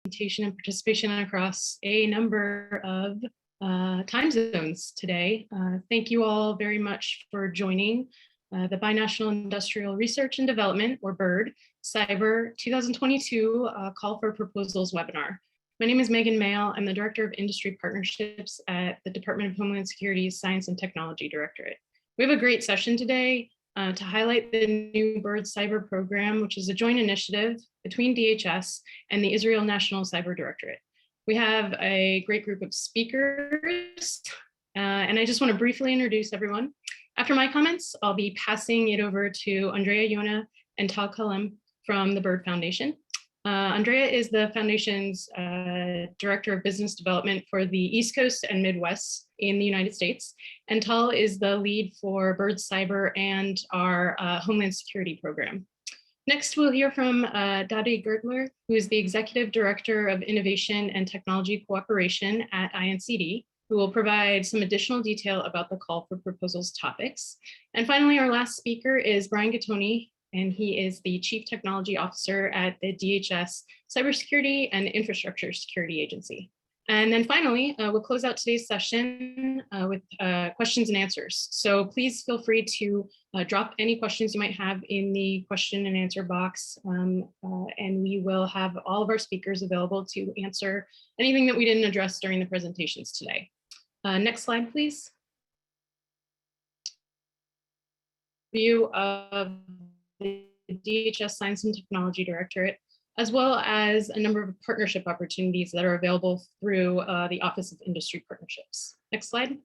presentation and participation across a number of time zones today. Thank you all very much for joining the Binational Industrial Research and Development, or BIRD, Cyber 2022 Call for Proposals webinar. My name is Megan Mayle. I'm the Director of Industry Partnerships at the Department of Homeland Security's Science and Technology Directorate. We have a great session today to highlight the new BIRD Cyber program, which is a joint initiative between DHS and the Israel National Cyber Directorate. We have a great group of speakers, and I just want to briefly introduce everyone. After my comments, I'll be passing it over to Andrea Yona and Tal Kalem from the BIRD Foundation. Andrea is the Foundation's Director of Business Development for the East Coast and Midwest in the United States. And Tal is the lead for BIRD Cyber and our Homeland Security program. Next, we'll hear from Dadi Gertler, who is the Executive Director of Innovation and Technology Cooperation at INCD, who will provide some additional detail about the call for proposals topics. And finally, our last speaker is Brian Gattoni, and he is the Chief Technology Officer at the DHS Cybersecurity and Infrastructure Security Agency. And then finally, we'll close out today's session with questions and answers. So please feel free to drop any questions you might have in the question and answer box, and we will have all of our speakers available to answer anything that we didn't address during the presentations today. Next slide, please. View of the DHS Science and Technology Directorate, as well as a number of partnership opportunities that are available through the Office of Industry Partnerships. Next slide.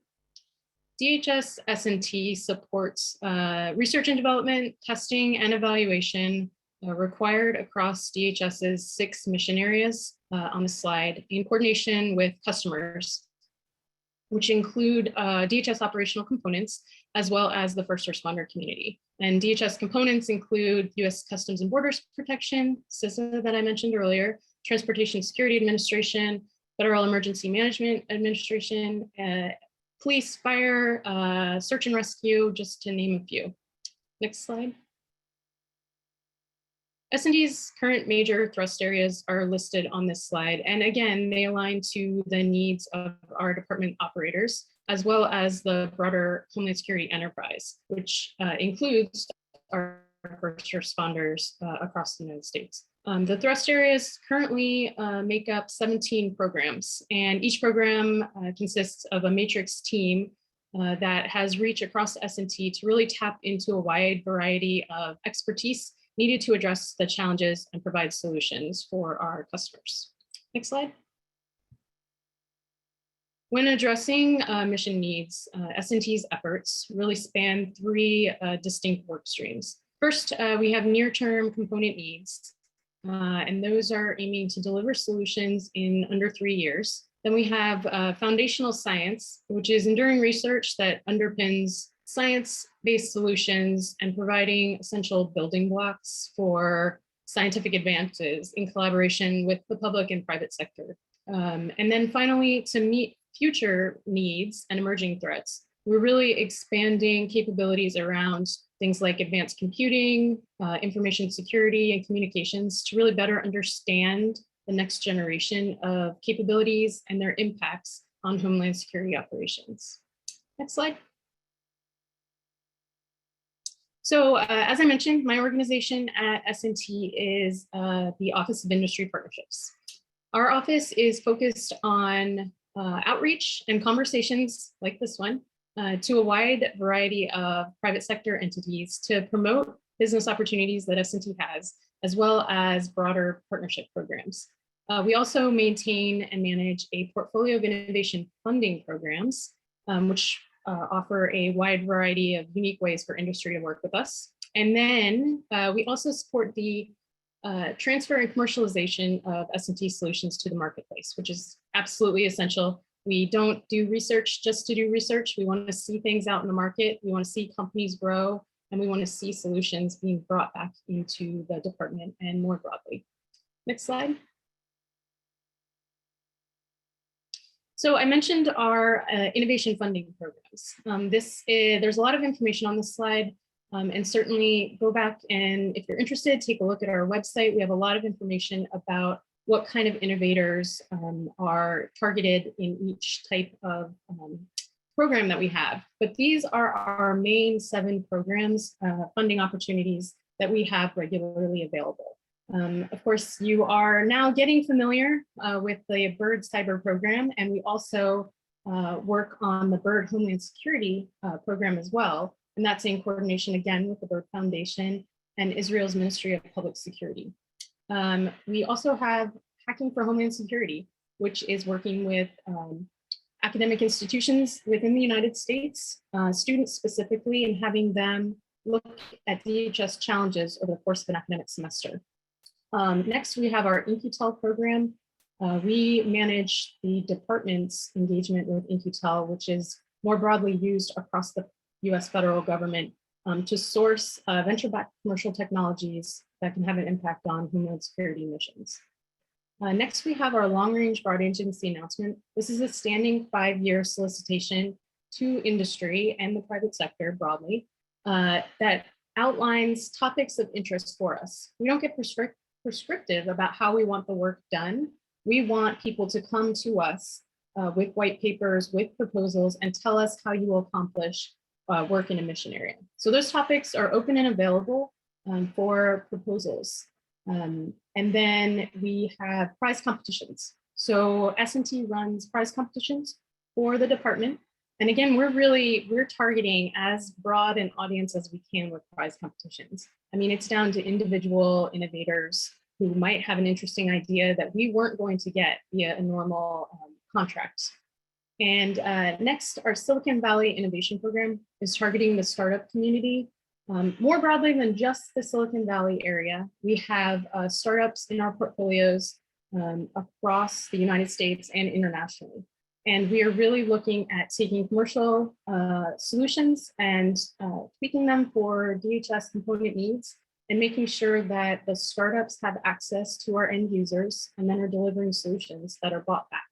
DHS S&T supports research and development, testing, and evaluation required across DHS's 6 mission areas on the slide in coordination with customers, which include DHS operational components, as well as the first responder community. And DHS components include US Customs and Borders Protection, CISA that I mentioned earlier, Transportation Security Administration, Federal Emergency Management Administration, police, fire, search and rescue, just to name a few. Next slide. S&T's current major thrust areas are listed on this slide. And again, they align to the needs of our department operators, as well as the broader Homeland Security enterprise, which includes our first responders across the United States. The thrust areas currently make up 17 programs, and each program consists of a matrix team that has reach across S&T to really tap into a wide variety of expertise needed to address the challenges and provide solutions for our customers. Next slide. When addressing mission needs, S&T's efforts really span 3 distinct work streams. First, we have near-term component needs, and those are aiming to deliver solutions in under 3 years. Then we have foundational science, which is enduring research that underpins science-based solutions and providing essential building blocks for scientific advances in collaboration with the public and private sector. And then finally, to meet future needs and emerging threats, we're really expanding capabilities around things like advanced computing, information security, and communications to really better understand the next generation of capabilities and their impacts on Homeland Security operations. Next slide. So as I mentioned, my organization at S&T is the Office of Industry Partnerships. Our office is focused on outreach and conversations like this one to a wide variety of private sector entities to promote business opportunities that S&T has, as well as broader partnership programs. We also maintain and manage a portfolio of innovation funding programs, which offer a wide variety of unique ways for industry to work with us. And then we also support the transfer and commercialization of S&T solutions to the marketplace, which is absolutely essential. We don't do research just to do research. We want to see things out in the market. We want to see companies grow, and we want to see solutions being brought back into the department and more broadly. Next slide. So I mentioned our innovation funding programs. There's a lot of information on this slide, and certainly go back and if you're interested, take a look at our website. We have a lot of information about what kind of innovators are targeted in each type of program that we have. But these are our main 7 programs, funding opportunities that we have regularly available. Of course, you are now getting familiar with the BIRD Cyber program, and we also work on the BIRD Homeland Security program as well. And that's in coordination again with the BIRD Foundation and Israel's Ministry of Public Security. We also have Hacking for Homeland Security, which is working with academic institutions within the United States, students specifically, and having them look at DHS challenges over the course of an academic semester. Next, we have our InQtel program. We manage the department's engagement with InQtel, which is more broadly used across the US federal government to source venture-backed commercial technologies that can have an impact on Homeland Security missions. Next, we have our long-range broad agency announcement. This is a standing 5-year solicitation to industry and the private sector broadly that outlines topics of interest for us. We don't get prescriptive about how we want the work done. We want people to come to us with white papers, with proposals, and tell us how you will accomplish work in a mission area. So those topics are open and available for proposals. And then we have prize competitions. So S&T runs prize competitions for the department. And again, we're targeting as broad an audience as we can with prize competitions. I mean, it's down to individual innovators who might have an interesting idea that we weren't going to get via a normal contract. And next, our Silicon Valley Innovation Program is targeting the startup community. More broadly than just the Silicon Valley area, we have startups in our portfolios across the United States and internationally. And we are really looking at taking commercial solutions and tweaking them for DHS component needs and making sure that the startups have access to our end users and then are delivering solutions that are bought back.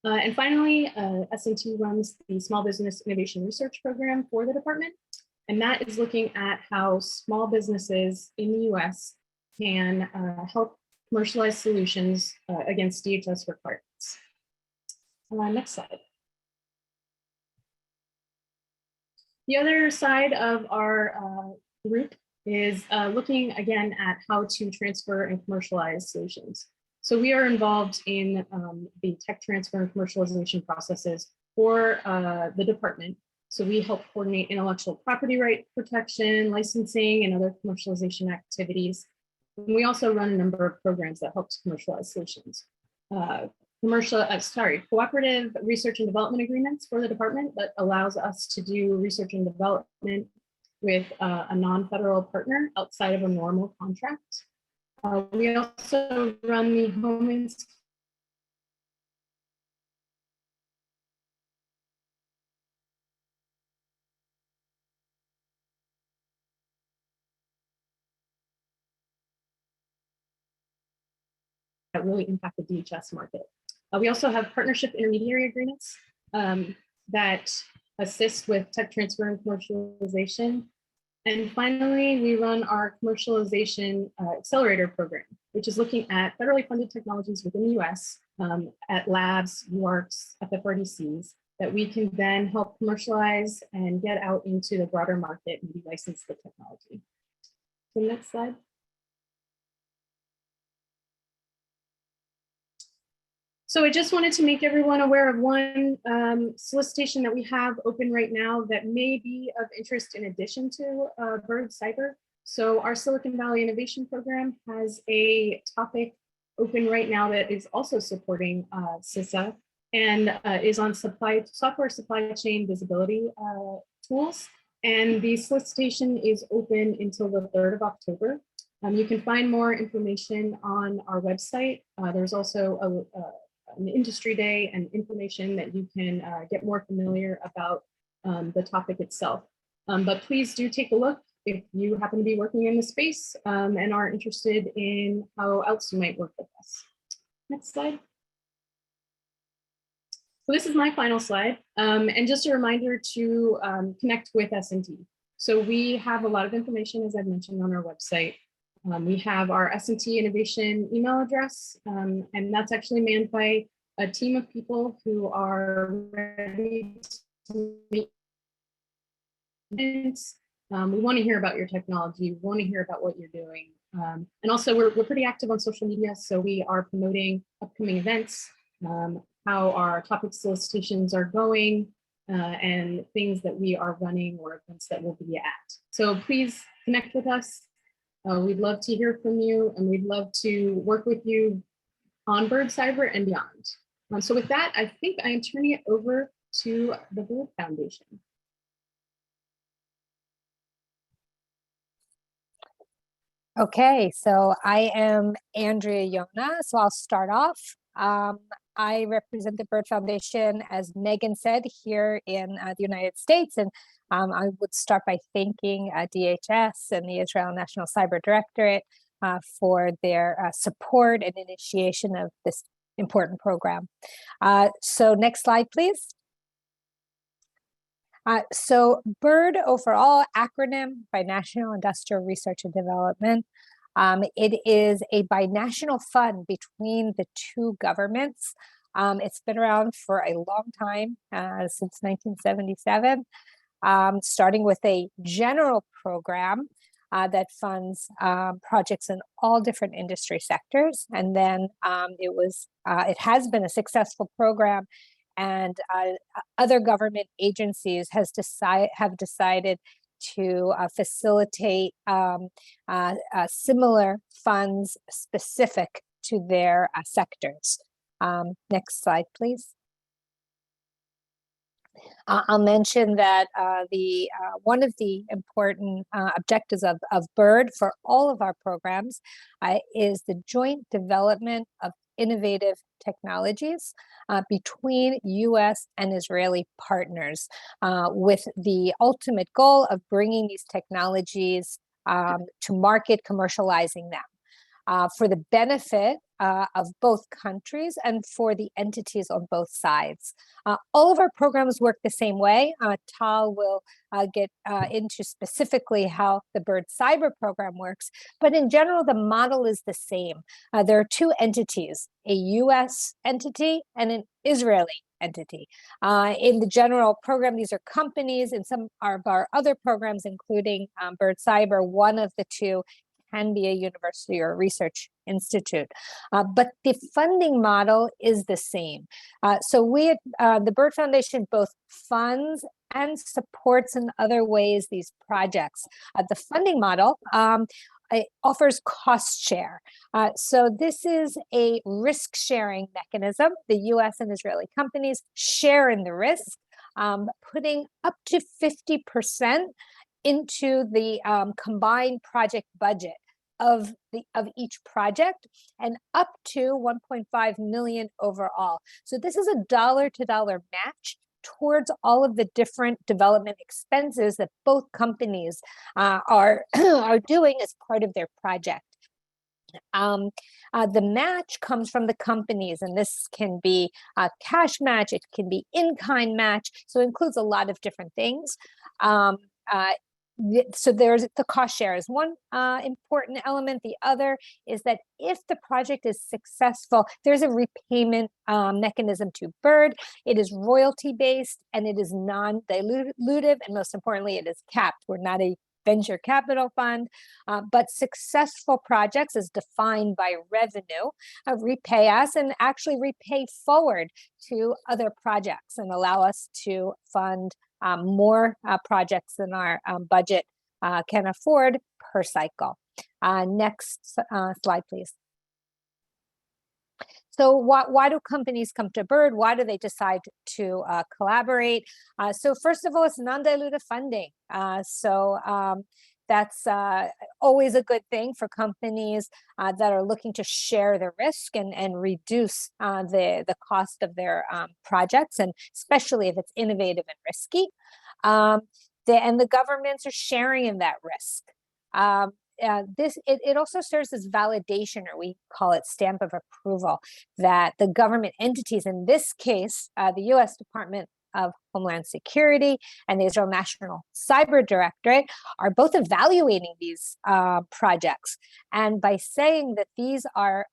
And finally, S&T runs the Small Business Innovation Research Program for the department. And that is looking at how small businesses in the US can help commercialize solutions against DHS requirements. Next slide. The other side of our group is looking again at how to transfer and commercialize solutions. So we are involved in the tech transfer and commercialization processes for the department. So we help coordinate intellectual property right protection, licensing, and other commercialization activities. And we also run a number of programs that help to commercialize solutions. Cooperative research and development agreements for the department that allows us to do research and development with a non-federal partner outside of a normal contract. We also run the Homeland that really impact the DHS market. We also have partnership intermediary agreements that assist with tech transfer and commercialization. And finally, we run our commercialization accelerator program, which is looking at federally funded technologies within the US at labs, UARCs, FFRDCs, that we can then help commercialize and get out into the broader market and license the technology. So next slide. So I just wanted to make everyone aware of one solicitation that we have open right now that may be of interest in addition to BIRD Cyber. So our Silicon Valley Innovation Program has a topic open right now that is also supporting CISA and is on software supply chain visibility tools. And the solicitation is open until the 3rd of October. You can find more information on our website. There's also an industry day and information that you can get more familiar about the topic itself. But please do take a look if you happen to be working in the space and are interested in how else you might work with us. Next slide. So this is my final slide. And just a reminder to connect with S&T. So we have a lot of information, as I've mentioned, on our website. We have our S&T Innovation email address, and that's actually manned by a team of people who are ready to make events. We want to hear about your technology. We want to hear about what you're doing. And also, we're pretty active on social media, so we are promoting upcoming events, how our topic solicitations are going, and things that we are running or events that we'll be at. So please connect with us. We'd love to hear from you, and we'd love to work with you on Bird Cyber and beyond. So with that, I think I am turning it over to the Bird Foundation. Okay, so I am Andrea Yona, so I'll start off. I represent the Bird Foundation, as Megan said, here in the United States, and I would start by thanking DHS and the Israel National Cyber Directorate for their support and initiation of this important program. So next slide, please. So BIRD overall, acronym Binational Industrial Research and Development. It is a binational fund between the two governments. It's been around for a long time, since 1977, starting with a general program that funds projects in all different industry sectors. And then it has been a successful program, and other government agencies have decided to facilitate similar funds specific to their sectors. Next slide, please. I'll mention that one of the important objectives of BIRD for all of our programs is the joint development of innovative technologies between U.S. and Israeli partners, with the ultimate goal of bringing these technologies to market, commercializing them for the benefit of both countries and for the entities on both sides. All of our programs work the same way. Tal will get into specifically how the BIRD Cyber program works, but in general, the model is the same. There are two entities, a US entity and an Israeli entity. In the general program, these are companies. In some of our other programs, including BIRD Cyber, one of the two can be a university or a research institute. But the funding model is the same. So we at the BIRD Foundation both funds and supports in other ways these projects. The funding model it offers cost share. So this is a risk sharing mechanism. The US and Israeli companies share in the risk, putting up to 50% into the combined project budget of each project, and up to 1.5 million overall. So this is a dollar-to-dollar match towards all of the different development expenses that both companies are doing as part of their project. The match comes from the companies, and this can be a cash match, it can be in-kind match, so it includes a lot of different things. So there's the cost share is one important element. The other is that if the project is successful, there's a repayment mechanism to BIRD. It is royalty based and it is non-dilutive, and most importantly, it is capped. We're not a venture capital fund, but successful projects as defined by revenue repay us and actually repay forward to other projects and allow us to fund more projects than our budget can afford per cycle. Next slide, please. So why do companies come to BIRD? Why do they decide to collaborate? So first of all, it's non-dilutive funding. That's always a good thing for companies that are looking to share the risk and reduce the cost of their projects, and especially if it's innovative and risky. And the governments are sharing in that risk. It also serves as validation, or we call it stamp of approval, that the government entities, in this case, the U.S. Department of Homeland Security and the Israel National Cyber Directorate are both evaluating these projects. And by saying that these are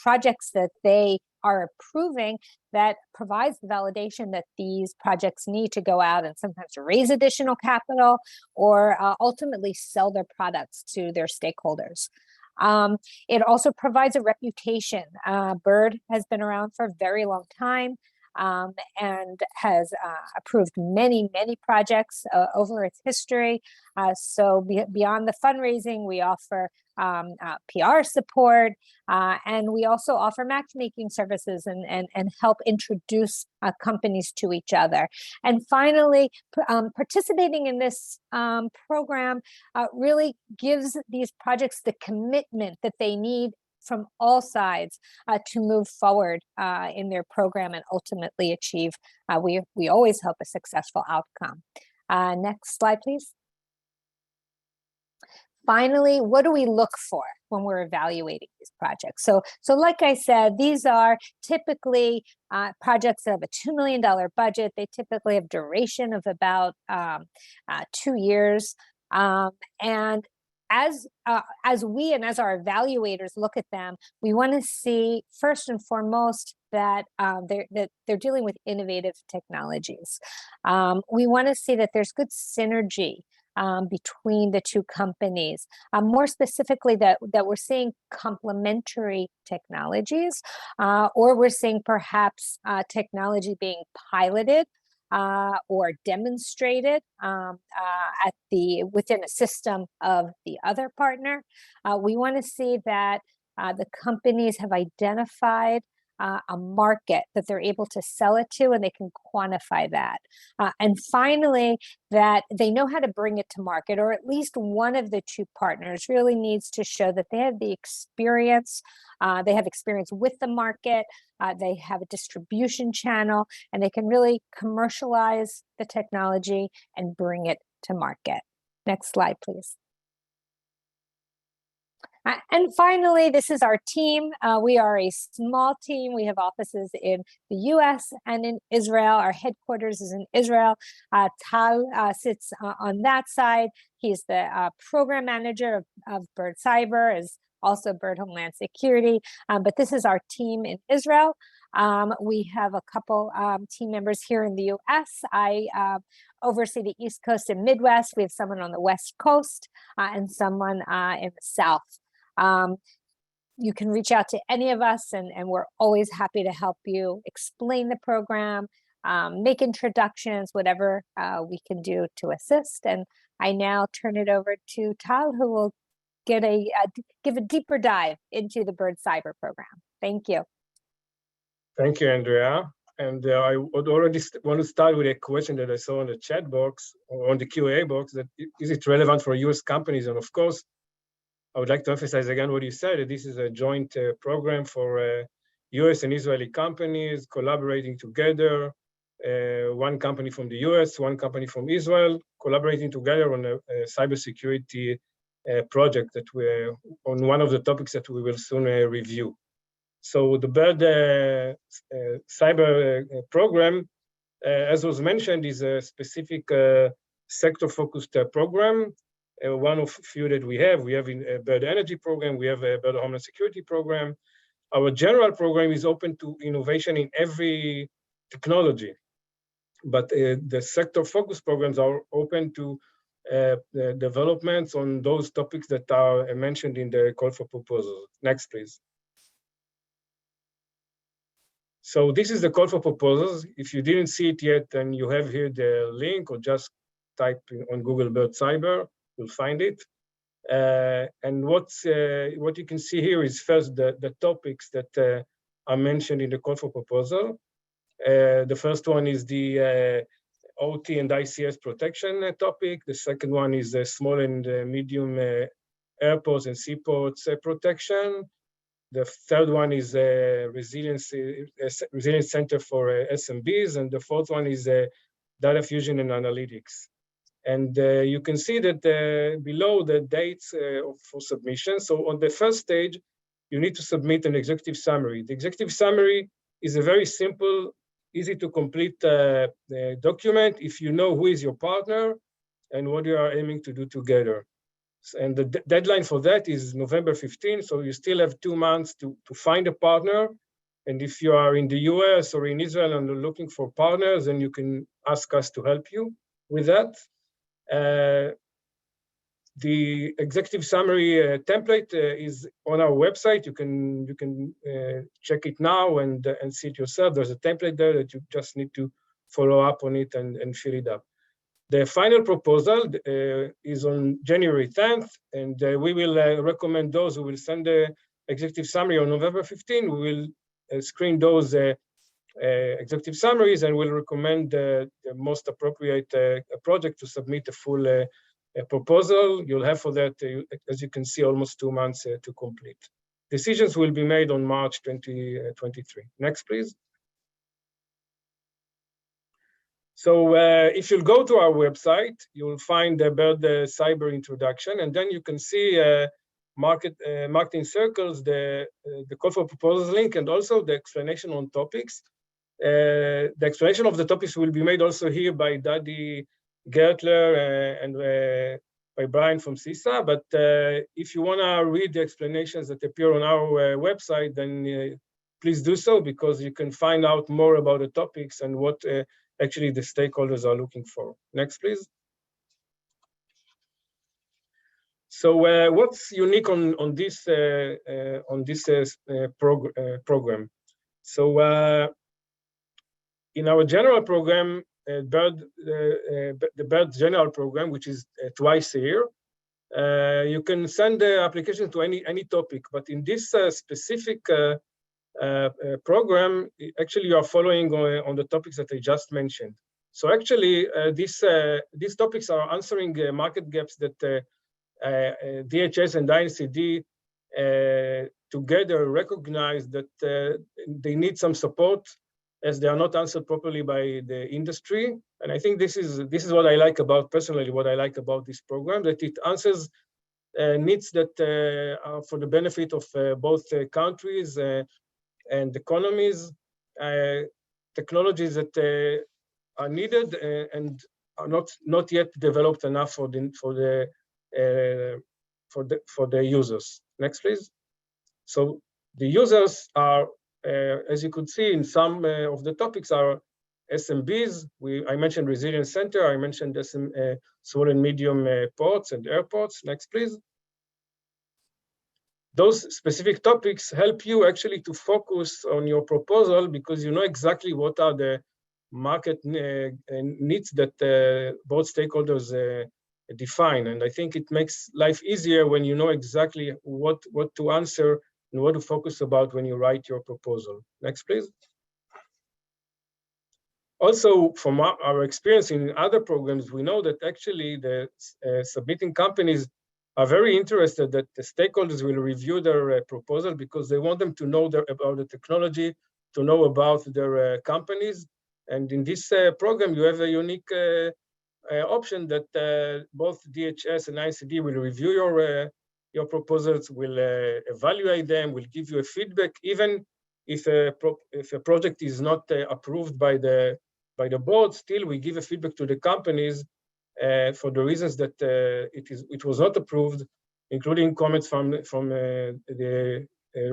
projects that they are approving, that provides the validation that these projects need to go out and sometimes raise additional capital or ultimately sell their products to their stakeholders. It also provides a reputation. BIRD has been around for a very long time and has approved many, many projects over its history. So beyond the fundraising, we offer PR support, and we also offer matchmaking services and help introduce companies to each other. And finally, participating in this program really gives these projects the commitment that they need from all sides to move forward in their program and ultimately achieve, we always hope, a successful outcome. Next slide, please. Finally, what do we look for when we're evaluating these projects? So like I said, these are typically projects that have a $2 million budget. They typically have duration of about 2 years. And as we and as our evaluators look at them, we want to see first and foremost that they're dealing with innovative technologies. We want to see that there's good synergy between the two companies. More specifically, that we're seeing complementary technologies, or we're seeing perhaps technology being piloted or demonstrated within a system of the other partner. We want to see that the companies have identified a market that they're able to sell it to, and they can quantify that. And finally, that they know how to bring it to market, or at least one of the two partners really needs to show that they have the experience, they have experience with the market, they have a distribution channel, and they can really commercialize the technology and bring it to market. Next slide, please. And finally, this is our team. We are a small team. We have offices in the US and in Israel. Our headquarters is in Israel. Tal sits on that side. He's the program manager of BIRD Cyber, is also BIRD Homeland Security. But this is our team in Israel. We have a couple team members here in the US. I oversee the East Coast and Midwest. We have someone on the West Coast and someone in the South. You can reach out to any of us, and we're always happy to help you explain the program, make introductions, whatever we can do to assist. And I now turn it over to Tal, who will give a deeper dive into the BIRD Cyber program. Thank you. Thank you, Andrea. And I would already want to start with a question that I saw on the chat box or on the Q&A box, that is it relevant for US companies? And of course, I would like to emphasize again what you said, that this is a joint program for US and Israeli companies collaborating together, one company from the US, one company from Israel, collaborating together on a cybersecurity project that we're on one of the topics that we will soon review. So the BIRD cyber program, as was mentioned, is a specific sector-focused program. One of few that we have in a BIRD Energy program, we have a BIRD Homeland Security program. Our general program is open to innovation in every technology, but the sector-focused programs are open to the developments on those topics that are mentioned in the call for proposals. Next, please. So this is the call for proposals. If you didn't see it yet, then you have here the link, or just type on Google BIRD Cyber, you'll find it. And what you can see here is first the topics that are mentioned in the call for proposal. The first one is the OT and ICS protection topic. The second one is the small and medium airports and seaports protection. The third one is resilience center for SMBs, and the fourth one is data fusion and analytics. And you can see that below the dates for submission. So on the first stage, you need to submit an executive summary. The executive summary is a very simple easy to complete document if you know who is your partner and what you are aiming to do together. And the deadline for that is November 15, so you still have 2 months to find a partner. And if you are in the US or in Israel and looking for partners, then you can ask us to help you with that. The executive summary template is on our website. You can check it now and see it yourself. There's a template there that you just need to follow up on it and fill it up. The final proposal is on January 10th, and we will recommend those who will send the executive summary on November 15. We will screen those executive summaries and will recommend the most appropriate project to submit a full proposal. You'll have for that, as you can see, almost 2 months to complete. Decisions will be made on March 2023. Next, please. So if you'll go to our website, you'll find the BIRD Cyber introduction, and then you can see marketing circles, the call for proposals link, and also the explanation on topics. The explanation of the topics will be made also here by Dadi Gertler and by Brian from CISA. But if you want to read the explanations that appear on our website, then please do so, because you can find out more about the topics and what actually the stakeholders are looking for. Next, please. So what's unique on this program? So in our general program, the BIRD general program, which is twice a year, you can send the application to any topic. But in this specific program, actually you are following on the topics that I just mentioned. So actually, these topics are answering market gaps that DHS and INCD together recognize that they need some support, as they are not answered properly by the industry. And I think this is what I like about, personally, what I like about this program, that it answers needs that are for the benefit of both countries and economies, technologies that are needed and are not yet developed enough for the users. Next, please. So the users are, as you could see in some of the topics, are SMBs. I mentioned Resilience Center. I mentioned small and medium ports and airports. Next, please. Those specific topics help you actually to focus on your proposal, because you know exactly what are the market needs that both stakeholders define. And I think it makes life easier when you know exactly what to answer and what to focus about when you write your proposal. Next, please. Also, from our experience in other programs, we know that actually the submitting companies are very interested that the stakeholders will review their proposal, because they want them to know about the technology, to know about their companies. And in this program, you have a unique option that both DHS and ICD will review your proposals, will evaluate them, will give you a feedback, even if a project is not approved by the board. Still, we give a feedback to the companies for the reasons that it was not approved, including comments from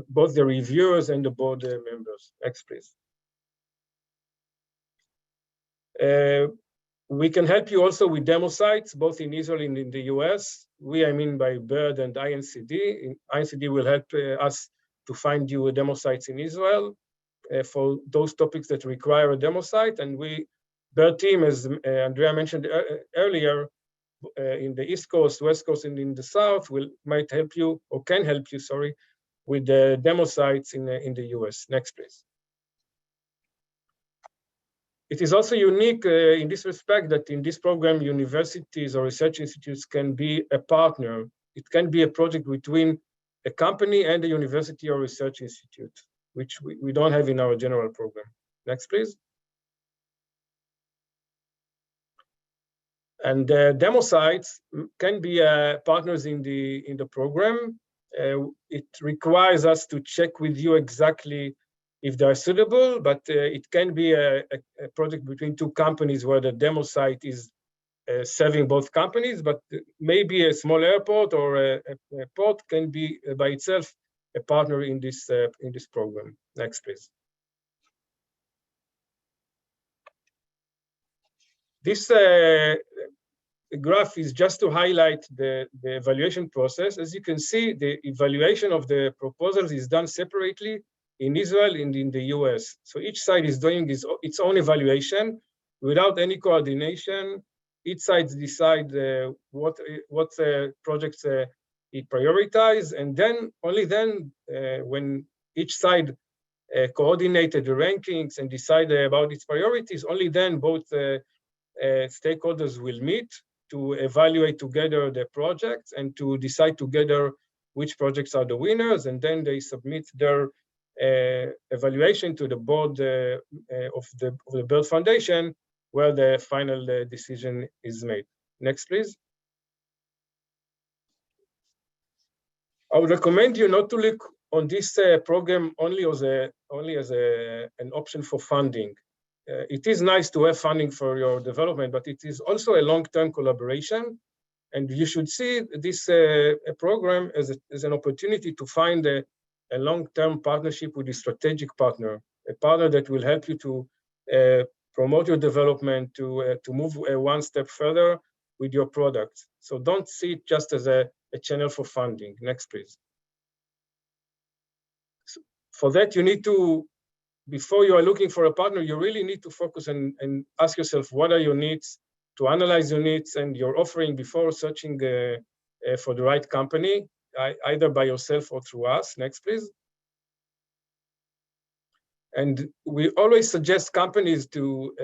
both the reviewers and the board members. Next, please. We can help you also with demo sites, both in Israel and in the US. I mean by BIRD and INCD. INCD will help us to find you demo sites in Israel for those topics that require a demo site. And BIRD team, as Andrea mentioned earlier, in the East Coast, West Coast, and in the South, might help you, or can help you, sorry, with the demo sites in the US. Next, please. It is also unique in this respect that in this program, universities or research institutes can be a partner. It can be a project between a company and a university or research institute, which we don't have in our general program. Next, please. And demo sites can be partners in the program. It requires us to check with you exactly if they are suitable, but it can be a project between two companies where the demo site is serving both companies, but maybe a small airport or a port can be by itself a partner in this program. Next, please. This graph is just to highlight the evaluation process. As you can see, the evaluation of the proposals is done separately in Israel and in the US. So each side is doing its own evaluation without any coordination. Each side decide what projects it prioritize, and then only then, when each side coordinated the rankings and decided about its priorities, only then both stakeholders will meet to evaluate together the projects and to decide together which projects are the winners, and then they submit their evaluation to the board of the Bird Foundation, where the final decision is made. Next, please. I would recommend you not to look on this program only as an option for funding. It is nice to have funding for your development, but it is also a long-term collaboration, and you should see this program as an opportunity to find a long-term partnership with a strategic partner, a partner that will help you to promote your development, to move one step further with your product. So don't see it just as a channel for funding. Next, please. So for that, you need to, before you are looking for a partner, you really need to focus and ask yourself, what are your needs, to analyze your needs and your offering before searching for the right company, either by yourself or through us. Next, please. And we always suggest companies to,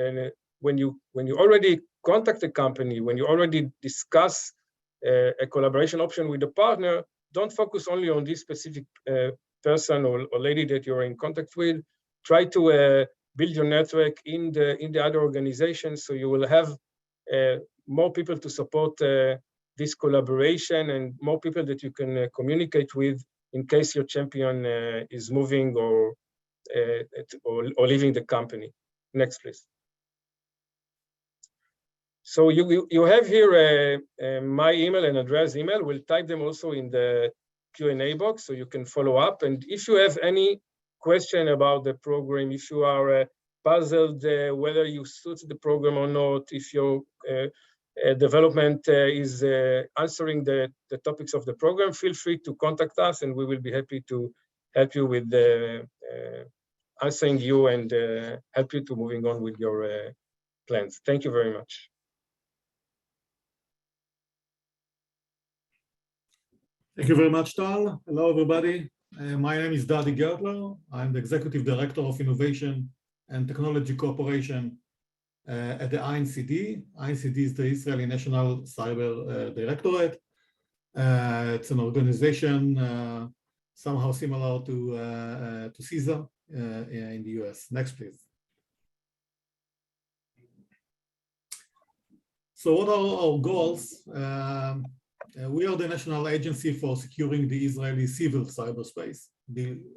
when you already contact a company, when you already discuss a collaboration option with a partner, don't focus only on this specific person or lady that you're in contact with. Try to build your network in the other organizations, so you will have more people to support this collaboration and more people that you can communicate with in case your champion is moving or leaving the company. Next, please. So you have here my email and Andrea's email. We'll type them also in the Q&A box so you can follow up. And if you have any question about the program, if you are puzzled whether you suit the program or not, if your development is answering the topics of the program, feel free to contact us and we will be happy to help you with answering you and help you to moving on with your plans. Thank you very much. Thank you very much, Tal. Hello, everybody. My name is Dadi Gertler. I'm the Executive Director of Innovation and Technology Cooperation at the INCD. INCD is the Israeli National Cyber Directorate. It's an organization somehow similar to CISA in the US. Next, please. So what are our goals? We are the national agency for securing the Israeli civil cyberspace,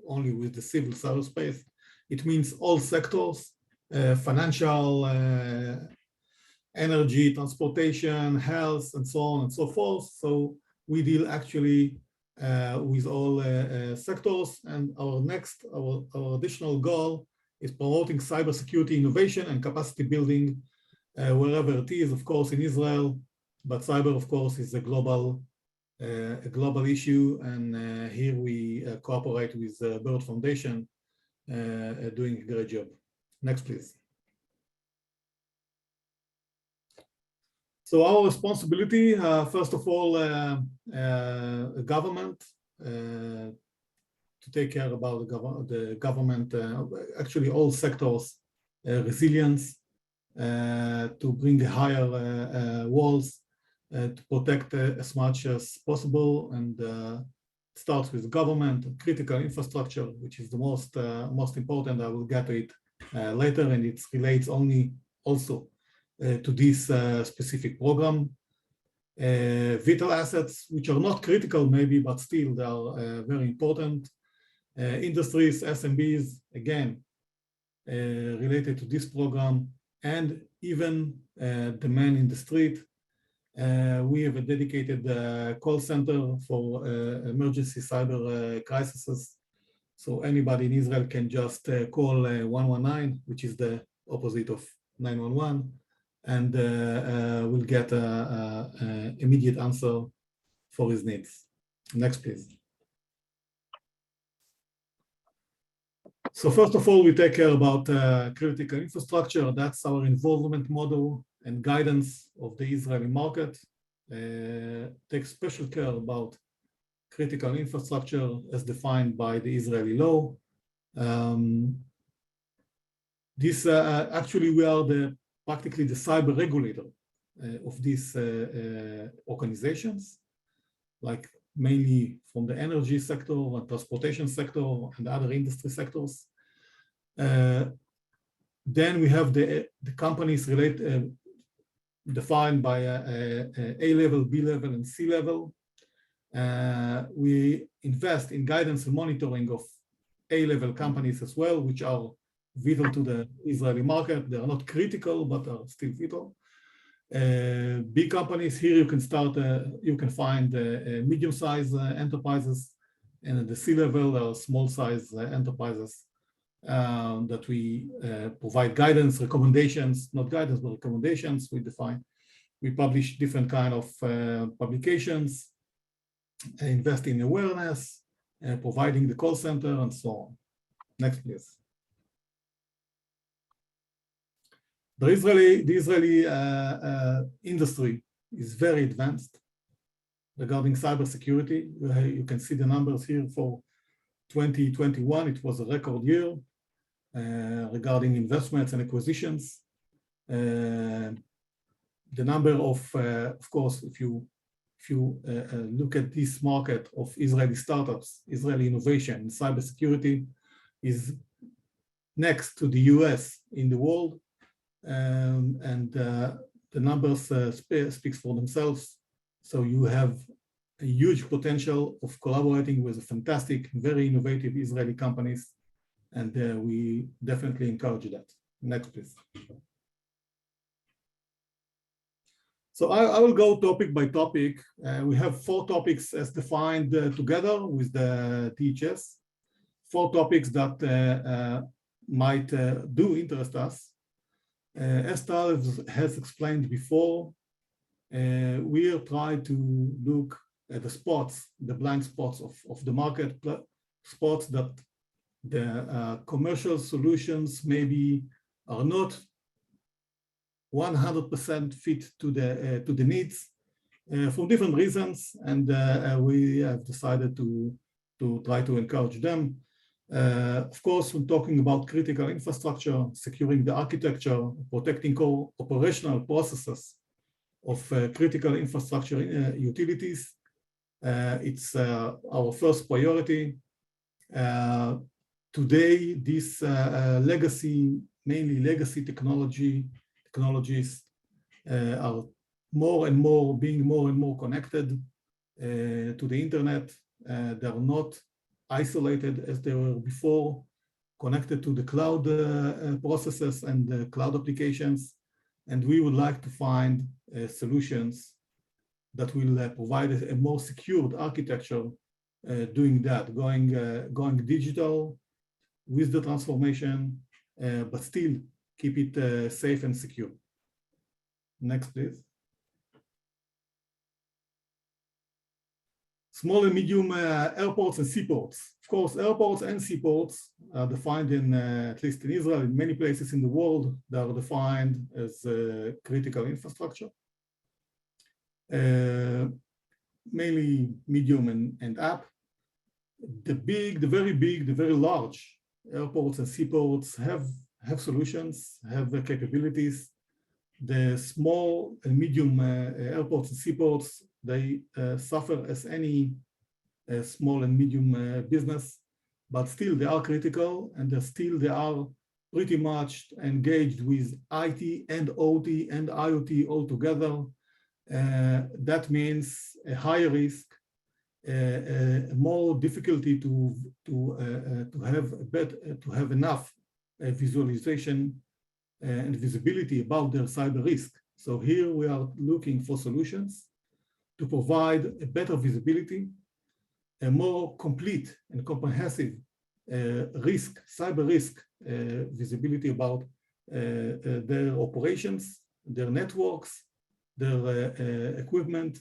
only with the civil cyberspace. It means all sectors, financial, energy, transportation, health, and so on and so forth. So we deal actually with all sectors. And our additional goal is promoting cybersecurity innovation and capacity building wherever it is, of course, in Israel. But cyber, of course, is a global issue, and here we cooperate with the Bird Foundation, doing a great job. Next, please. So our responsibility, first of all, government, to take care about the government, actually all sectors, resilience, to bring higher walls, to protect as much as possible, and it starts with government, critical infrastructure, which is the most important. I will get to it later, and it relates also to this specific program. Vital assets, which are not critical maybe, but still they are very important. industries, SMBs, again, related to this program, and even the man in the street. We have a dedicated call center for emergency cyber crises. So anybody in Israel can just call 119, which is the opposite of 911, and will get an immediate answer for his needs. Next, please. So first of all, we take care about critical infrastructure. That's our involvement model and guidance of the Israeli market. Take special care about critical infrastructure as defined by the Israeli law. Actually, we are practically the cyber regulator of these organizations, like mainly from the energy sector and transportation sector and other industry sectors. Then we have the companies defined by A level, B level, and C level. We invest in guidance and monitoring of A-level companies as well, which are vital to the Israeli market. They are not critical, but are still vital. Big companies, here you can start, you can find medium-sized enterprises, and at the C-level, there are small-sized enterprises that we provide guidance, recommendations, not guidance, but recommendations we define. We publish different kind of publications, invest in awareness, providing the call center, and so on. Next, please. The Israeli industry is very advanced regarding cybersecurity. You can see the numbers here for 2021. It was a record year regarding investments and acquisitions. The number of course, if you look at this market of Israeli startups, Israeli innovation in cybersecurity is next to the US in the world, and the numbers speaks for themselves. So you have a huge potential of collaborating with fantastic, very innovative Israeli companies, and we definitely encourage that. Next, please. So I will go topic by topic. We have 4 topics as defined together with the THS. 4 topics that might do interest us. As Tal has explained before, we are trying to look at the spots, the blind spots of the market, spots that the commercial solutions maybe are not 100% fit to the needs for different reasons, and we have decided to try to encourage them. Of course, we're talking about critical infrastructure, securing the architecture, protecting core operational processes of critical infrastructure utilities. It's our first priority. Today, this mainly legacy technologies are being more and more connected to the internet. They are not isolated as they were before, connected to the cloud processes and the cloud applications. And we would like to find solutions that will provide a more secured architecture doing that, going digital with the transformation, but still keep it safe and secure. Next, please. Small and medium airports and seaports. Of course, airports and seaports are defined in, at least in Israel, in many places in the world, they are defined as critical infrastructure. Mainly medium and up. The very big, the very large airports and seaports have solutions, have capabilities. The small and medium airports and seaports, they suffer as any small and medium business, but still they are critical, and they are pretty much engaged with IT and OT and IoT all together. That means a higher risk, more difficulty to have enough visualization and visibility about their cyber risk. So here we are looking for solutions to provide a better visibility, a more complete and comprehensive cyber risk visibility about their operations, their networks, their equipment,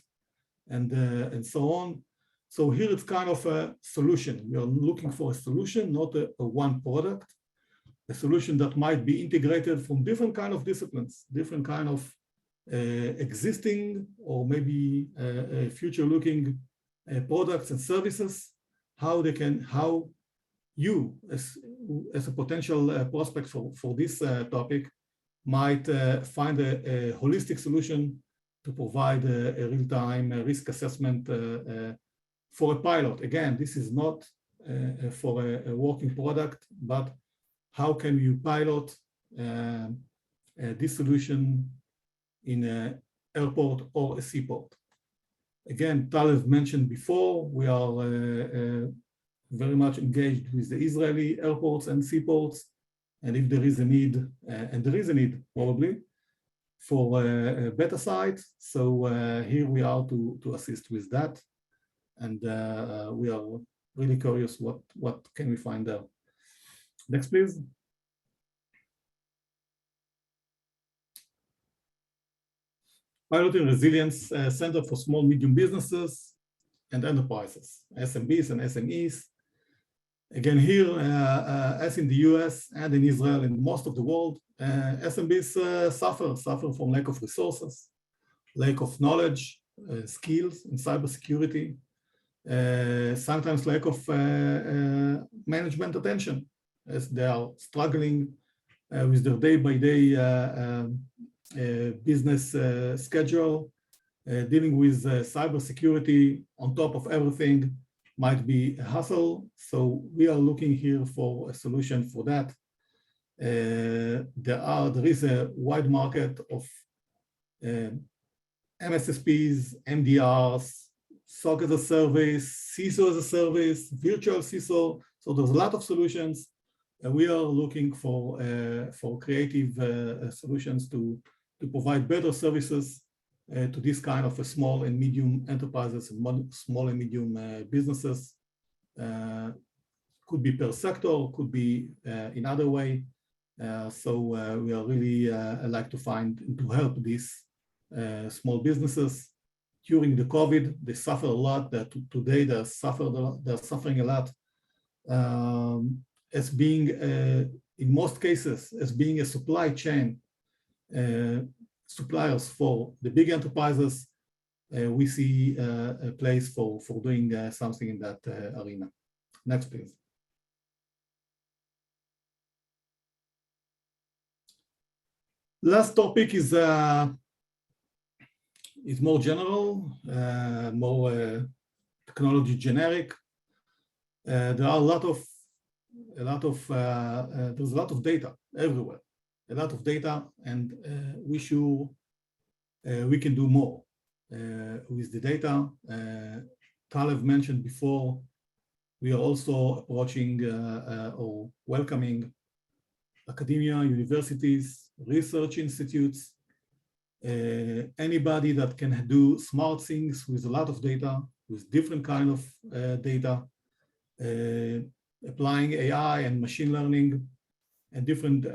and so on. So here it's kind of a solution. We are looking for a solution, not a one product, a solution that might be integrated from different kind of disciplines, different kind of existing or maybe future-looking products and services, how you as a potential prospect for this topic might find a holistic solution to provide a real-time risk assessment for a pilot. Again, this is not for a working product, but how can you pilot this solution in an airport or a seaport? Again, Talev mentioned before, we are very much engaged with the Israeli airports and seaports. And if there is a need, and there is a need probably, for a beta site, so here we are to assist with that. And we are really curious what can we find there. Next, please. Piloting Resilience Center for Small, Medium Businesses and Enterprises, SMBs and SMEs. Again, here, as in the US and in Israel and most of the world, SMBs suffer from lack of resources, lack of knowledge, skills in cybersecurity, sometimes lack of management attention, as they are struggling with their day-by-day business schedule. Dealing with cybersecurity on top of everything might be a hassle. So we are looking here for a solution for that. There is a wide market of MSSPs, MDRs, SOC as a service, CISO as a service, virtual CISO. So there's a lot of solutions. We are looking for creative solutions to provide better services to this kind of small and medium enterprises, small and medium businesses. Could be per sector, could be in other way. So we are really like to find and to help these small businesses. During the COVID, they suffer a lot. Today they're suffering a lot. As being, in most cases, as being a supply chain suppliers for the big enterprises, we see a place for doing something in that arena. Next, please. Last topic is more general, more technology generic. There are there's a lot of data everywhere, a lot of data, and we can do more with the data. Talev mentioned before, we are also approaching or welcoming academia, universities, research institutes, anybody that can do smart things with a lot of data, with different kind of data, applying AI and machine learning and different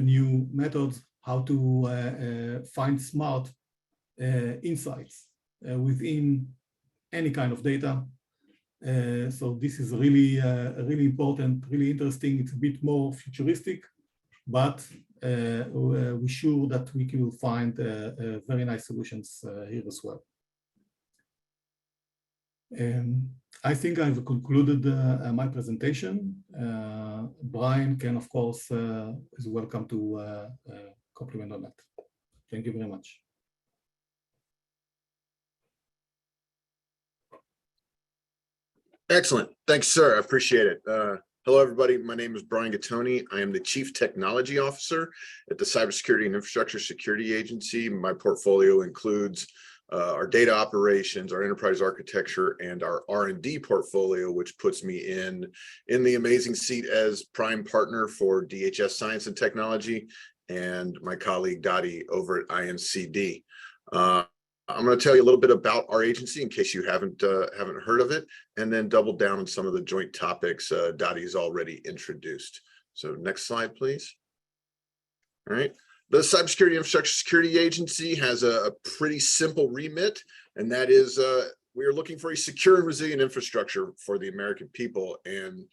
new methods, how to find smart insights within any kind of data. So this is really important, really interesting. It's a bit more futuristic, but we're sure that we will find very nice solutions here as well. I think I've concluded my presentation. Brian can, of course, is welcome to compliment on that. Thank you very much. Excellent. Thanks, sir. I appreciate it. Hello, everybody. My name is Brian Gattoni. I am the Chief Technology Officer at the Cybersecurity and Infrastructure Security Agency. My portfolio includes our data operations, our enterprise architecture, and our R&D portfolio, which puts me in the amazing seat as prime partner for DHS Science and Technology, and my colleague Dottie over at INCD. I'm going to tell you a little bit about our agency in case you haven't heard of it, and then double down on some of the joint topics Dottie's already introduced. So next slide, please. All right. The Cybersecurity Infrastructure Security Agency has a pretty simple remit, and that is we are looking for a secure and resilient infrastructure for the American people. And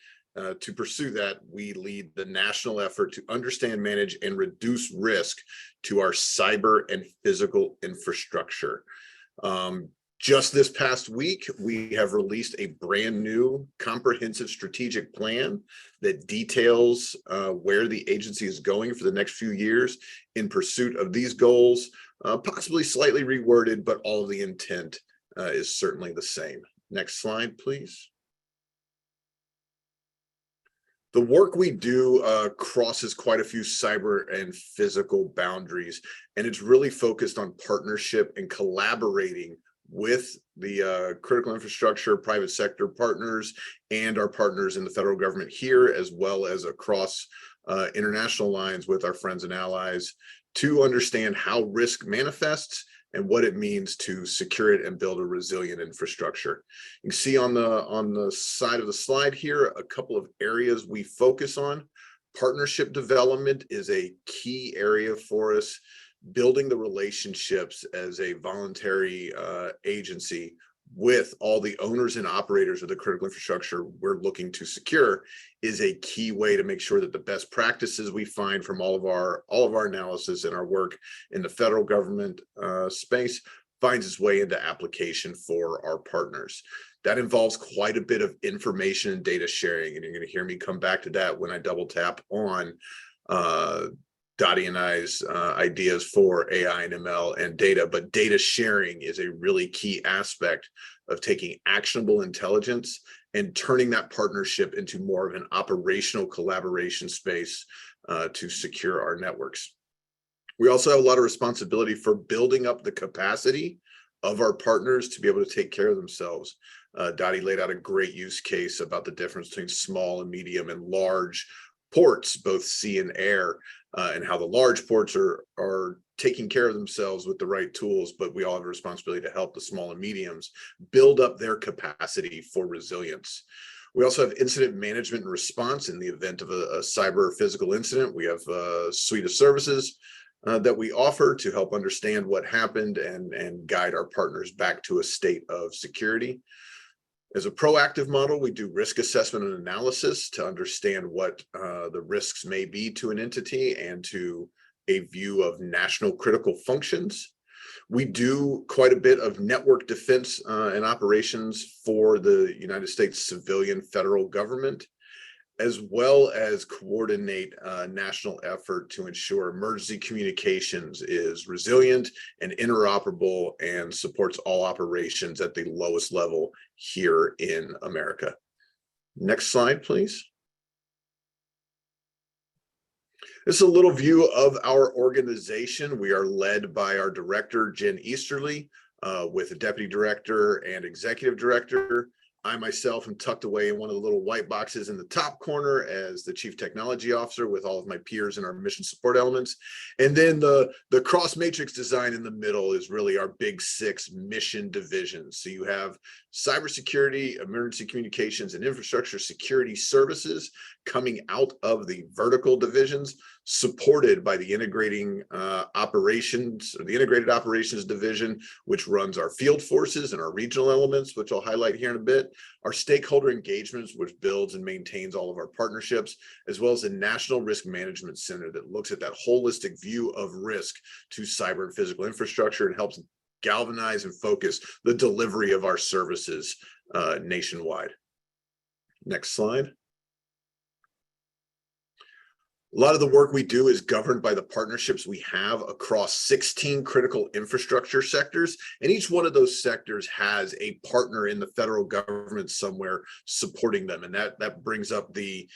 to pursue that, we lead the national effort to understand, manage, and reduce risk to our cyber and physical infrastructure. Just this past week, we have released a brand new comprehensive strategic plan that details where the agency is going for the next few years in pursuit of these goals, possibly slightly reworded, but all of the intent is certainly the same. Next slide, please. The work we do crosses quite a few cyber and physical boundaries, and it's really focused on partnership and collaborating with the critical infrastructure, private sector partners, and our partners in the federal government here, as well as across international lines with our friends and allies, to understand how risk manifests and what it means to secure it and build a resilient infrastructure. You can see on the side of the slide here a couple of areas we focus on. Partnership development is a key area for us. Building the relationships as a voluntary agency with all the owners and operators of the critical infrastructure we're looking to secure is a key way to make sure that the best practices we find from all of our analysis and our work in the federal government space finds its way into application for our partners. That involves quite a bit of information and data sharing, and you're going to hear me come back to that when I double tap on Dottie and I's ideas for AI and ML and data, but data sharing is a really key aspect of taking actionable intelligence and turning that partnership into more of an operational collaboration space to secure our networks. We also have a lot of responsibility for building up the capacity of our partners to be able to take care of themselves. Dottie laid out a great use case about the difference between small and medium and large ports, both sea and air, and how the large ports are taking care of themselves with the right tools, but we all have a responsibility to help the small and mediums build up their capacity for resilience. We also have incident management and response in the event of a cyber or physical incident. We have a suite of services that we offer to help understand what happened and guide our partners back to a state of security. As a proactive model, we do risk assessment and analysis to understand what the risks may be to an entity and to a view of national critical functions. We do quite a bit of network defense and operations for the United States civilian federal government, as well as coordinate a national effort to ensure emergency communications is resilient and interoperable and supports all operations at the lowest level here in America. Next slide, please. This is a little view of our organization. We are led by our director, Jen Easterly, with a deputy director and executive director. I myself am tucked away in one of the little white boxes in the top corner as the chief technology officer with all of my peers in our mission support elements. And then the cross matrix design in the middle is really our big 6 mission divisions. So you have cybersecurity, emergency communications, and infrastructure security services coming out of the vertical divisions, supported by the integrated operations division, which runs our field forces and our regional elements, which I'll highlight here in a bit, our stakeholder engagements, which builds and maintains all of our partnerships, as well as the National Risk Management Center that looks at that holistic view of risk to cyber and physical infrastructure and helps galvanize and focus the delivery of our services nationwide. Next slide. A lot of the work we do is governed by the partnerships we have across 16 critical infrastructure sectors, and each one of those sectors has a partner in the federal government somewhere supporting them, and that brings up the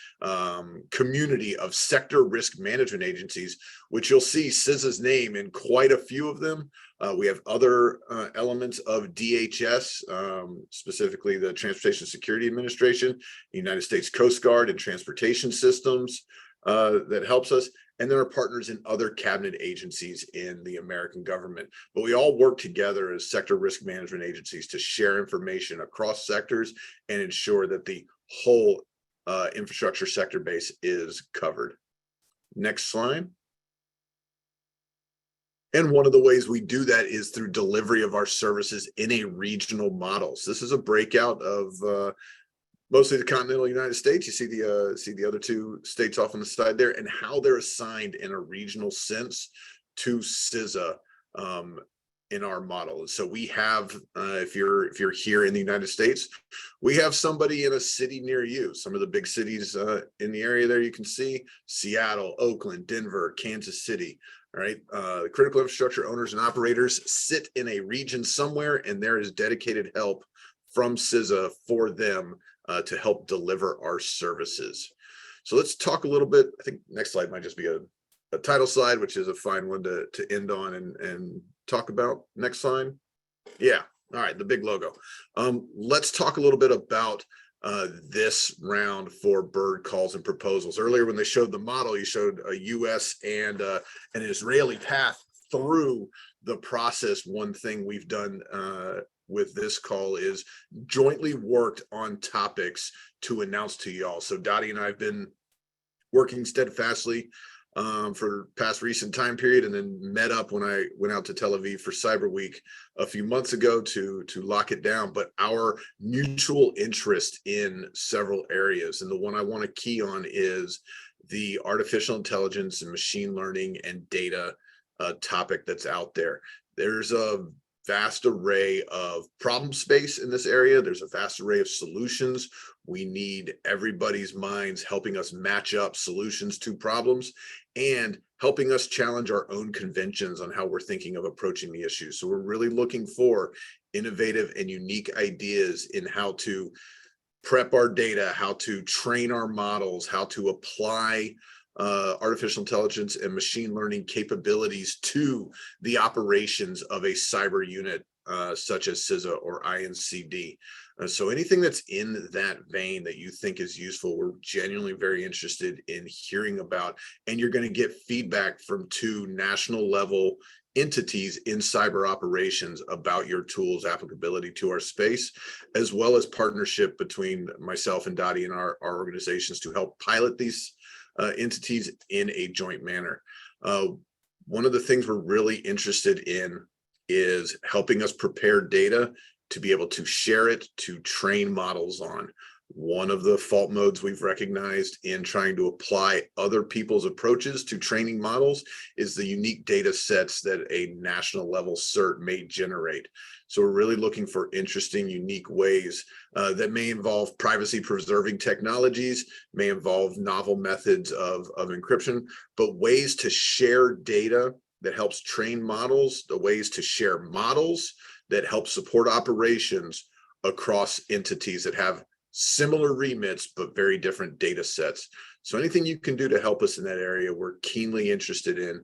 community of sector risk management agencies, which you'll see CISA's name in quite a few of them. We have other elements of DHS, specifically the Transportation Security Administration, the United States Coast Guard, and transportation systems. That helps us, and there are partners in other cabinet agencies in the American government. But we all work together as sector risk management agencies to share information across sectors and ensure that the whole infrastructure sector base is covered. Next slide. And one of the ways we do that is through delivery of our services in a regional model. So this is a breakout of mostly the continental United States. You see the other two states off on the side there, and how they're assigned in a regional sense to CISA in our model. So we have, if you're here in the United States, we have somebody in a city near you. Some of the big cities in the area there you can see: Seattle, Oakland, Denver, Kansas City. All right, the critical infrastructure owners and operators sit in a region somewhere, and there is dedicated help from CISA for them to help deliver our services. So let's talk a little bit. I think next slide might just be a title slide, which is a fine one to end on and talk about. Next slide. Yeah. All right. The big logo. Let's talk a little bit about this round for bird calls and proposals. Earlier, when they showed the model, you showed a U.S. and an Israeli path through the process. One thing we've done with this call is jointly worked on topics to announce to y'all. So Dottie and I have been working steadfastly for past recent time period, and then met up when I went out to Tel Aviv for Cyber Week a few months ago to lock it down. But our mutual interest in several areas, and the one I want to key on is the artificial intelligence and machine learning and data topic that's out there. There's a vast array of problem space in this area. There's a vast array of solutions. We need everybody's minds helping us match up solutions to problems and helping us challenge our own conventions on how we're thinking of approaching the issue. So we're really looking for innovative and unique ideas in how to prep our data, how to train our models, how to apply artificial intelligence and machine learning capabilities to the operations of a cyber unit such as CISA or INCD. So anything that's in that vein that you think is useful, we're genuinely very interested in hearing about. And you're going to get feedback from 2 national level entities in cyber operations about your tools applicability to our space, as well as partnership between myself and Dottie and our organizations to help pilot these entities in a joint manner. One of the things we're really interested in is helping us prepare data to be able to share it, to train models on. One of the fault modes we've recognized in trying to apply other people's approaches to training models is the unique data sets that a national level cert may generate. So we're really looking for interesting, unique ways that may involve privacy preserving technologies, may involve novel methods of encryption, but ways to share data that helps train models, the ways to share models that help support operations across entities that have similar remits, but very different data sets. So anything you can do to help us in that area, we're keenly interested in.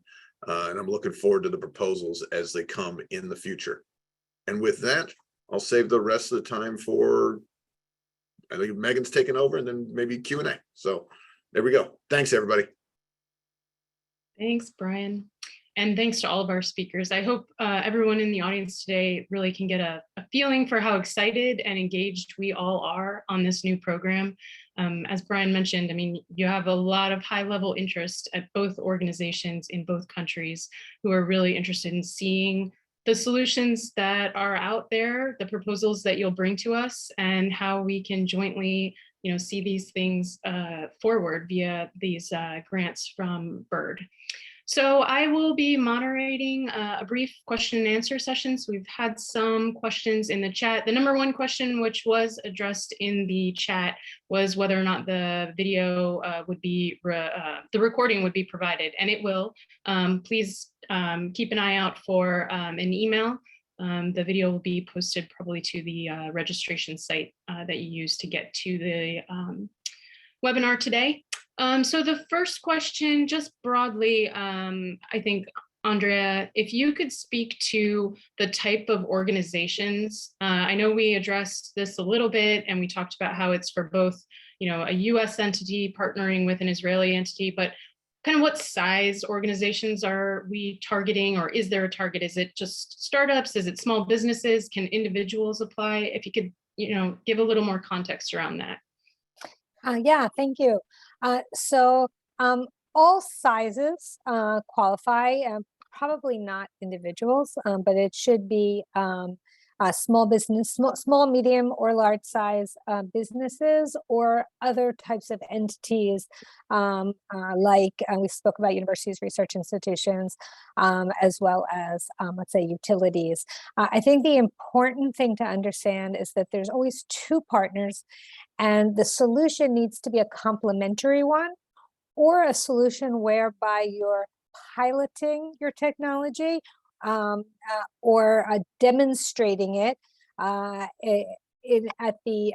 And I'm looking forward to the proposals as they come in the future. And with that, I'll save the rest of the time for, I think Megan's taking over, and then maybe Q&A. So there we go. Thanks, everybody. Thanks, Brian. And thanks to all of our speakers. I hope everyone in the audience today really can get a feeling for how excited and engaged we all are on this new program. As Brian mentioned, I mean, you have a lot of high-level interest at both organizations in both countries who are really interested in seeing the solutions that are out there, the proposals that you'll bring to us, and how we can jointly, see these things forward via these grants from BIRD. So I will be moderating a brief question and answer session. So we've had some questions in the chat. The number one question, which was addressed in the chat, was whether or not the video would be, the recording would be provided, and it will. Please keep an eye out for an email. The video will be posted probably to the registration site that you use to get to the webinar today. So the first question, just broadly, I think, Andrea, if you could speak to the type of organizations. I know we addressed this a little bit, and we talked about how it's for both, a US entity partnering with an Israeli entity, but kind of what size organizations are we targeting, or is there a target? Is it just startups? Is it small businesses? Can individuals apply? If you could, give a little more context around that. Yeah, thank you. So all sizes qualify, probably not individuals, but it should be small business, small, medium, or large size businesses, or other types of entities, like we spoke about universities, research institutions, as well as, let's say, utilities. I think the important thing to understand is that there's always two partners, and the solution needs to be a complementary one, or a solution whereby you're piloting your technology or demonstrating it at the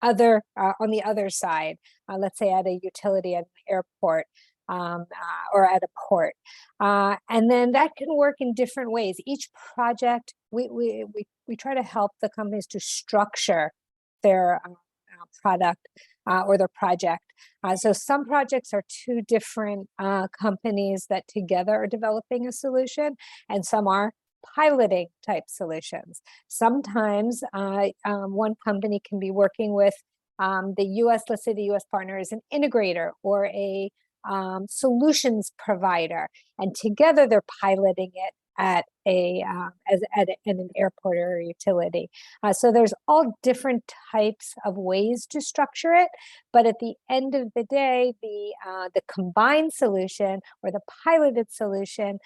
other on the other side. Let's say at a utility, at an airport, or at a port, and then that can work in different ways. Each project, we try to help the companies to structure their product or their project. So some projects are two different companies that together are developing a solution, and some are piloting type solutions. Sometimes one company can be working with the US, let's say the US partner is an integrator or a solutions provider, and together they're piloting it at an airport or a utility. So there's all different types of ways to structure it, but at the end of the day, the combined solution or the piloted solution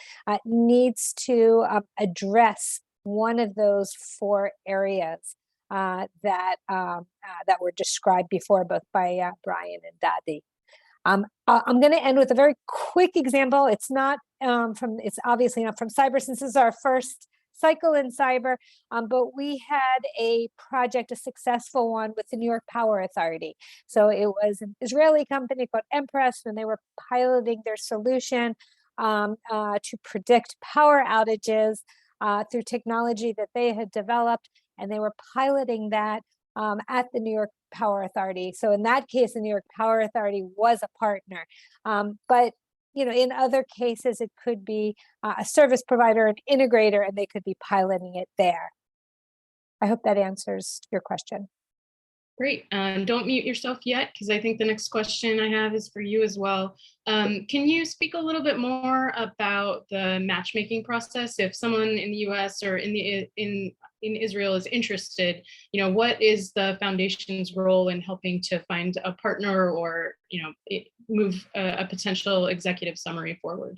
needs to address one of those four areas that were described before, both by Brian and Dadi. I'm going to end with a very quick example. It's not it's obviously not from cyber, since this is our first cycle in cyber, but we had a project, a successful one, with the New York Power Authority. So it was an Israeli company called Empress, and they were piloting their solution to predict power outages through technology that they had developed, and they were piloting that at the New York Power Authority. So in that case, the New York Power Authority was a partner. But in other cases, it could be a service provider, an integrator, and they could be piloting it there. I hope that answers your question. Great. Don't mute yourself yet, because I think the next question I have is for you as well. Can you speak a little bit more about the matchmaking process? If someone in the US or in Israel is interested, what is the foundation's role in helping to find a partner or, move a potential executive summary forward?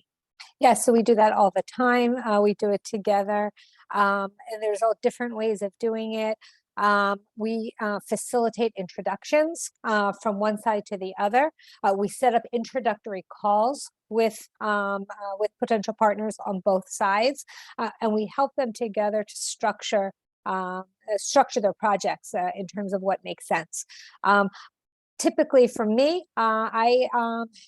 Yeah, so we do that all the time. We do it together, and there's all different ways of doing it. We facilitate introductions from one side to the other. We set up introductory calls with potential partners on both sides, and we help them together to structure their projects in terms of what makes sense. Typically for me, I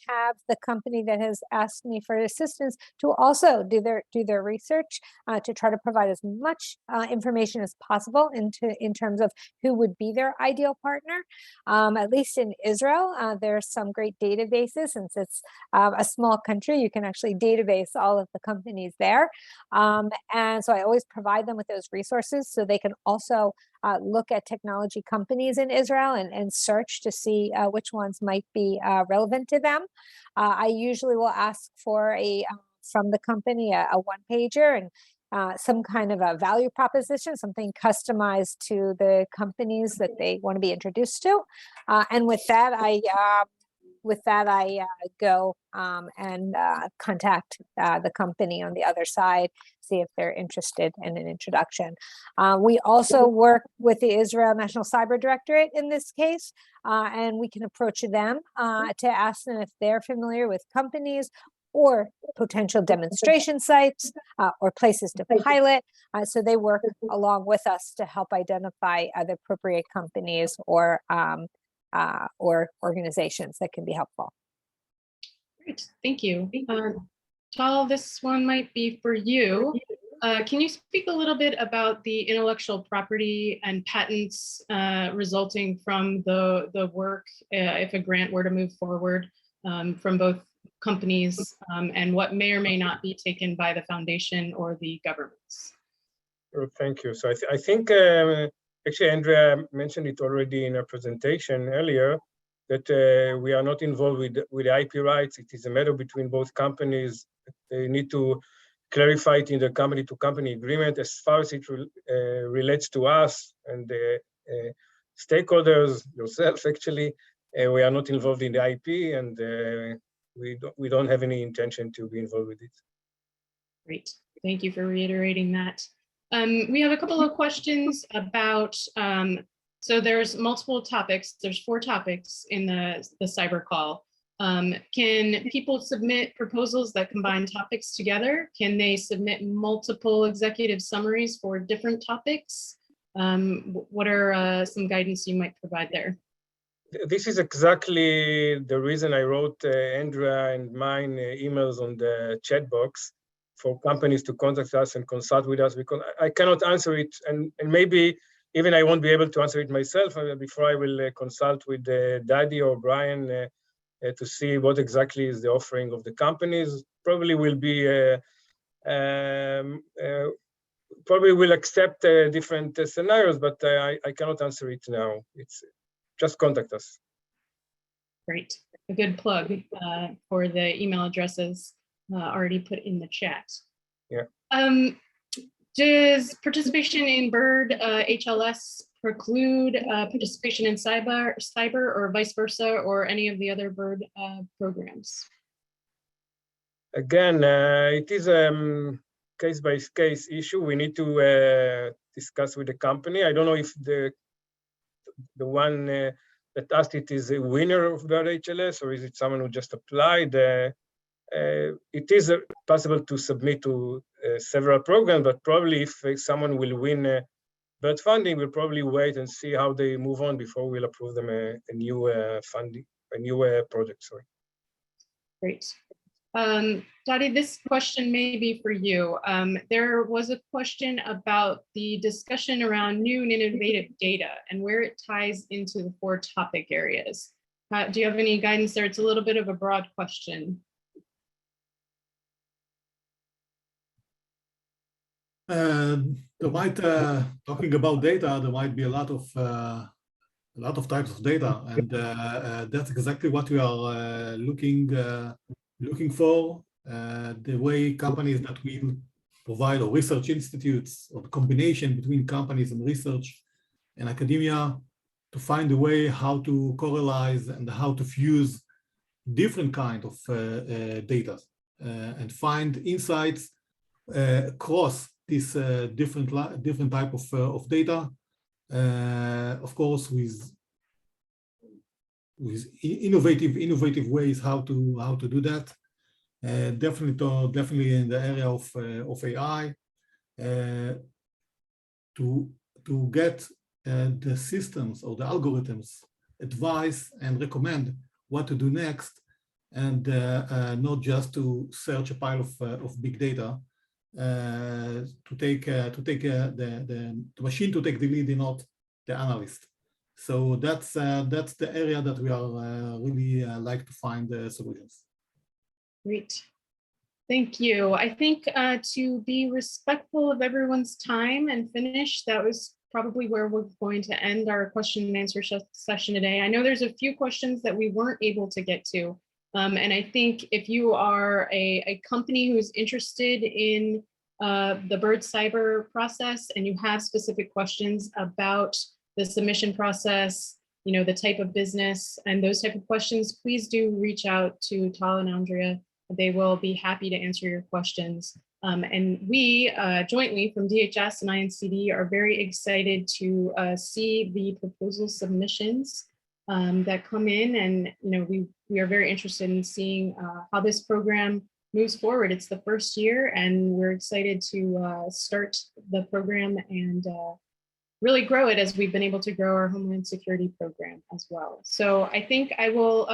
have the company that has asked me for assistance to also do their research to try to provide as much information as possible in terms of who would be their ideal partner. At least in Israel, there's some great databases. Since it's a small country, you can actually database all of the companies there. And so I always provide them with those resources so they can also look at technology companies in Israel and search to see which ones might be relevant to them. I usually will ask for from the company a one-pager and some kind of a value proposition, something customized to the companies that they want to be introduced to. And with that, with that, I go and contact the company on the other side, see if they're interested in an introduction. We also work with the Israel National Cyber Directorate in this case, and we can approach them to ask them if they're familiar with companies or potential demonstration sites or places to pilot. So they work along with us to help identify the appropriate companies or organizations that can be helpful. Great, thank you. Tal, this one might be for you. Can you speak a little bit about the intellectual property and patents resulting from the work if a grant were to move forward from both companies and what may or may not be taken by the foundation or the governments? Thank you. So I think actually Andrea mentioned it already in her presentation earlier, that we are not involved with the IP rights. It is a matter between both companies. They need to clarify it in the company-to-company agreement. As far as it relates to us and the stakeholders, yourself actually, we are not involved in the IP, and we don't have any intention to be involved with it. Great, thank you for reiterating that. We have a couple of questions about, so there's multiple topics, there's 4 topics in the cyber call. Can people submit proposals that combine topics together? Can they submit multiple executive summaries for different topics? What are some guidance you might provide there? This is exactly the reason I wrote Andrea and mine emails on the chat box for companies to contact us and consult with us, because I cannot answer it, and maybe even I won't be able to answer it myself before I will consult with Daddy or Brian to see what exactly is the offering of the companies. Probably will be, probably will accept different scenarios, but I cannot answer it now. It's just contact us. Great, a good plug for the email addresses already put in the chat. Yeah. Does participation in BIRD HLS preclude participation in cyber or vice versa, or any of the other BIRD programs? Again, it is a case-by-case issue. We need to discuss with the company. I don't know if the one that asked it is a winner of BIRD HLS, or is it someone who just applied? It is possible to submit to several programs, but probably if someone will win BIRD funding, we'll probably wait and see how they move on before we'll approve them a new funding, a new project, sorry. Great. Dottie, this question may be for you. There was a question about the discussion around new and innovative data and where it ties into the 4 topic areas. Do you have any guidance there? It's a little bit of a broad question. There might, talking about data, there might be a lot of types of data, and that's exactly what we are looking for. The way companies that will provide, or research institutes, or the combination between companies and research and academia, to find a way how to correlate and how to fuse different kind of data and find insights across this different type of data, of course, with innovative ways how to do that. Definitely in the area of AI, to get the systems or the algorithms advise and recommend what to do next, and not just to search a pile of big data. To take the machine to take the lead, and not the analyst. So that's the area that we are really like to find solutions. Great, thank you. I think to be respectful of everyone's time and finish, that was probably where we're going to end our question and answer session today. I know there's a few questions that we weren't able to get to. And I think if you are a company who's interested in the BIRD cyber process and you have specific questions about the submission process, the type of business and those type of questions, please do reach out to Tal and Andrea. They will be happy to answer your questions. And we jointly from DHS and INCD are very excited to see the proposal submissions that come in, and we are very interested in seeing how this program moves forward. It's the first year, and we're excited to start the program and really grow it as we've been able to grow our Homeland Security program as well. So I think I will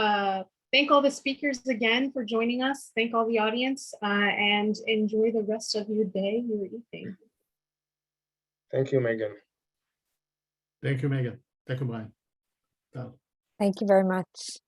thank all the speakers again for joining us. Thank all the audience and enjoy the rest of your day, your evening. Thank you, Megan. Thank you, Megan. Thank you, Brian. Thank you very much.